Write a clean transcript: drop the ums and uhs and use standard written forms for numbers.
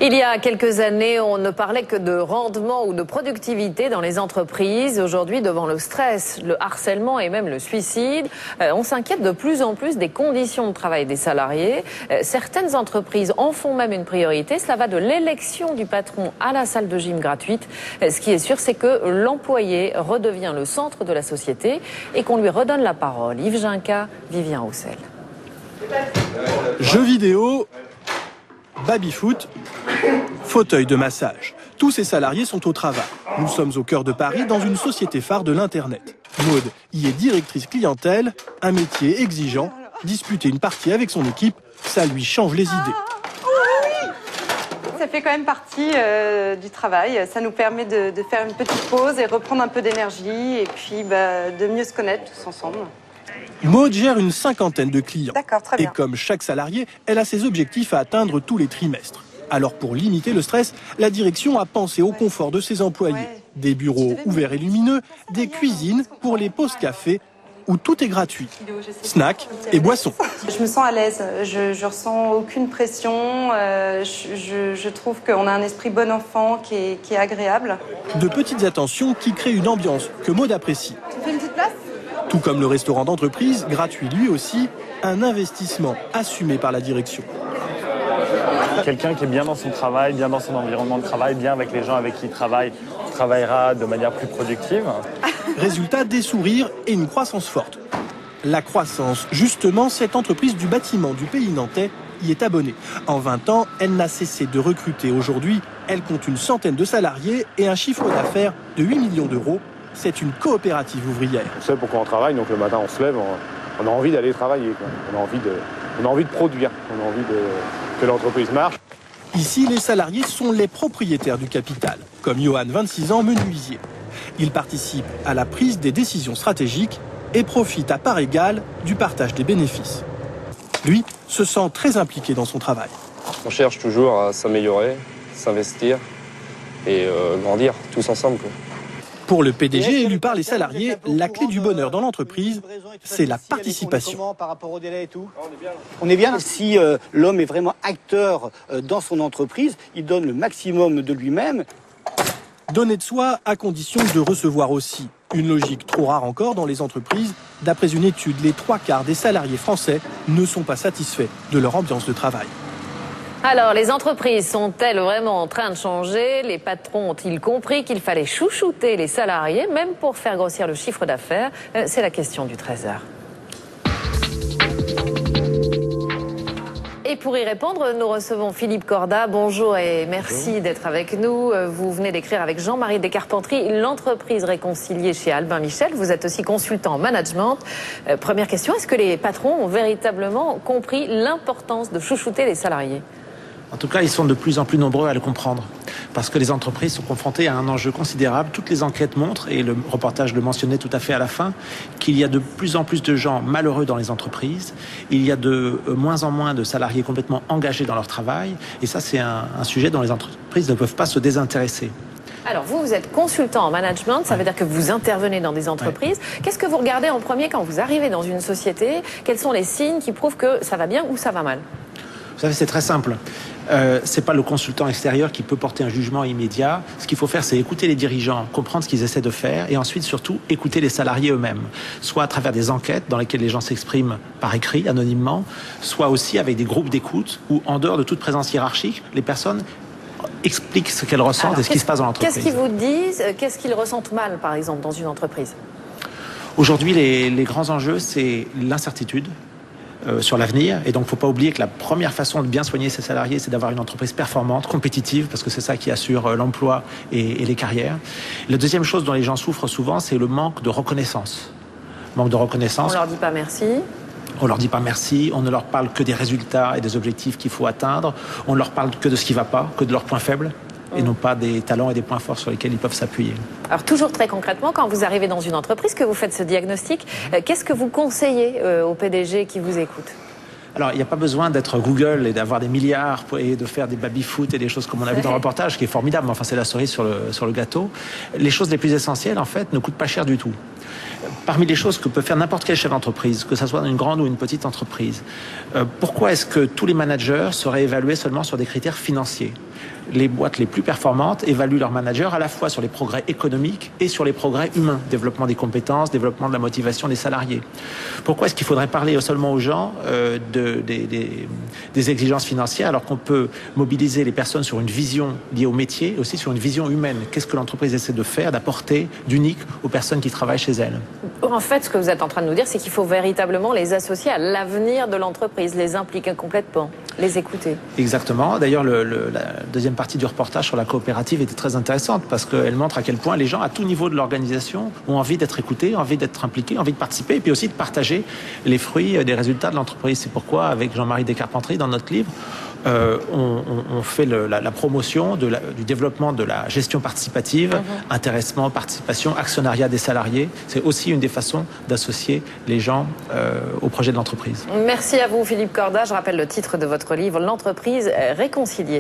Il y a quelques années, on ne parlait que de rendement ou de productivité dans les entreprises. Aujourd'hui, devant le stress, le harcèlement et même le suicide, on s'inquiète de plus en plus des conditions de travail des salariés. Certaines entreprises en font même une priorité. Cela va de l'élection du patron à la salle de gym gratuite. Ce qui est sûr, c'est que l'employé redevient le centre de la société et qu'on lui redonne la parole. Yves Ginca, Vivien Roussel. Jeux vidéo, baby-foot, fauteuil de massage. Tous ces salariés sont au travail. Nous sommes au cœur de Paris, dans une société phare de l'Internet. Maud y est directrice clientèle, un métier exigeant. Disputer une partie avec son équipe, ça lui change les idées. Ça fait quand même partie du travail. Ça nous permet de faire une petite pause et reprendre un peu d'énergie et puis de mieux se connaître tous ensemble. Maud gère une cinquantaine de clients. D'accord, très bien. Et comme chaque salarié, elle a ses objectifs à atteindre tous les trimestres. Alors pour limiter le stress, la direction a pensé au confort de ses employés. Des bureaux ouverts et lumineux, des cuisines pour les pauses café, où tout est gratuit. Snacks et boissons. Je me sens à l'aise, je ressens aucune pression, je trouve qu'on a un esprit bon enfant qui est agréable. De petites attentions qui créent une ambiance que Maud apprécie. Tu me fais une petite place ? Tout comme le restaurant d'entreprise, gratuit lui aussi, un investissement assumé par la direction. Quelqu'un qui est bien dans son travail, bien dans son environnement de travail, bien avec les gens avec qui il travaillera de manière plus productive. Résultat, des sourires et une croissance forte. La croissance, justement, cette entreprise du bâtiment du pays nantais y est abonnée. En 20 ans, elle n'a cessé de recruter. Aujourd'hui, elle compte une centaine de salariés et un chiffre d'affaires de 8 millions d'euros. C'est une coopérative ouvrière. On sait pourquoi on travaille, donc le matin on se lève, on a envie d'aller travailler, quoi. On a envie de produire, on a envie que l'entreprise marche. Ici, les salariés sont les propriétaires du capital, comme Johan, 26 ans, menuisier. Il participe à la prise des décisions stratégiques et profite à part égale du partage des bénéfices. Lui se sent très impliqué dans son travail. On cherche toujours à s'améliorer, s'investir et grandir tous ensemble, quoi. Pour le PDG élu par les salariés, la clé du bonheur dans l'entreprise, c'est la participation. On est bien. Si l'homme est vraiment acteur dans son entreprise, il donne le maximum de lui-même. Donner de soi à condition de recevoir aussi. Une logique trop rare encore dans les entreprises. D'après une étude, les 3/4 des salariés français ne sont pas satisfaits de leur ambiance de travail. Alors, les entreprises sont-elles vraiment en train de changer? Les patrons ont-ils compris qu'il fallait chouchouter les salariés, même pour faire grossir le chiffre d'affaires? C'est la question du 13h. Et pour y répondre, nous recevons Philippe Corda. Bonjour et merci d'être avec nous. Vous venez d'écrire avec Jean-Marie Descarpentries l'entreprise réconciliée chez Albin Michel. Vous êtes aussi consultant en management. Première question, est-ce que les patrons ont véritablement compris l'importance de chouchouter les salariés? En tout cas, ils sont de plus en plus nombreux à le comprendre. Parce que les entreprises sont confrontées à un enjeu considérable. Toutes les enquêtes montrent, et le reportage le mentionnait tout à fait à la fin, qu'il y a de plus en plus de gens malheureux dans les entreprises. Il y a de moins en moins de salariés complètement engagés dans leur travail. Et ça, c'est un sujet dont les entreprises ne peuvent pas se désintéresser. Alors, vous êtes consultant en management, ça veut dire que vous intervenez dans des entreprises. Qu'est-ce que vous regardez en premier quand vous arrivez dans une société? Quels sont les signes qui prouvent que ça va bien ou ça va mal? Vous savez, c'est très simple. C'est pas le consultant extérieur qui peut porter un jugement immédiat. Ce qu'il faut faire, c'est écouter les dirigeants, comprendre ce qu'ils essaient de faire et ensuite, surtout, écouter les salariés eux-mêmes. Soit à travers des enquêtes dans lesquelles les gens s'expriment par écrit, anonymement, soit aussi avec des groupes d'écoute où, en dehors de toute présence hiérarchique, les personnes expliquent ce qu'elles ressentent et ce qui se passe dans l'entreprise. Qu'est-ce qu'ils vous disent? Qu'est-ce qu'ils ressentent mal, par exemple, dans une entreprise? Aujourd'hui, les grands enjeux, c'est l'incertitude sur l'avenir. Et donc, il ne faut pas oublier que la première façon de bien soigner ses salariés, c'est d'avoir une entreprise performante, compétitive, parce que c'est ça qui assure l'emploi et les carrières. La deuxième chose dont les gens souffrent souvent, c'est le manque de reconnaissance. Manque de reconnaissance. On leur dit pas merci. On leur dit pas merci, on ne leur parle que des résultats et des objectifs qu'il faut atteindre. On ne leur parle que de ce qui ne va pas, que de leurs points faibles. Et non pas des talents et des points forts sur lesquels ils peuvent s'appuyer. Alors toujours très concrètement, quand vous arrivez dans une entreprise, que vous faites ce diagnostic, qu'est-ce que vous conseillez au PDG qui vous écoute? Alors, il n'y a pas besoin d'être Google et d'avoir des milliards et de faire des baby-foot et des choses comme on a vu dans le reportage, ce qui est formidable, mais enfin c'est la cerise sur le gâteau. Les choses les plus essentielles, en fait, ne coûtent pas cher du tout. Parmi les choses que peut faire n'importe quel chef d'entreprise, que ce soit dans une grande ou une petite entreprise, pourquoi est-ce que tous les managers seraient évalués seulement sur des critères financiers ? Les boîtes les plus performantes évaluent leurs managers à la fois sur les progrès économiques et sur les progrès humains, développement des compétences, développement de la motivation des salariés. Pourquoi est-ce qu'il faudrait parler seulement aux gens des exigences financières alors qu'on peut mobiliser les personnes sur une vision liée au métier et aussi sur une vision humaine? Qu'est-ce que l'entreprise essaie de faire, d'apporter d'unique aux personnes qui travaillent chez elle? En fait, ce que vous êtes en train de nous dire, c'est qu'il faut véritablement les associer à l'avenir de l'entreprise, les impliquer complètement, les écouter. Exactement. D'ailleurs, la deuxième partie du reportage sur la coopérative était très intéressante parce qu'elle montre à quel point les gens à tout niveau de l'organisation ont envie d'être écoutés, envie d'être impliqués, envie de participer et puis aussi de partager les fruits des résultats de l'entreprise. C'est pourquoi, avec Jean-Marie Descarpentries, dans notre livre, on fait la promotion du développement de la gestion participative, intéressement, participation, actionnariat des salariés. C'est aussi une des façons d'associer les gens au projet de l'entreprise. Merci à vous, Philippe Corda. Je rappelle le titre de votre livre, L'entreprise réconciliée.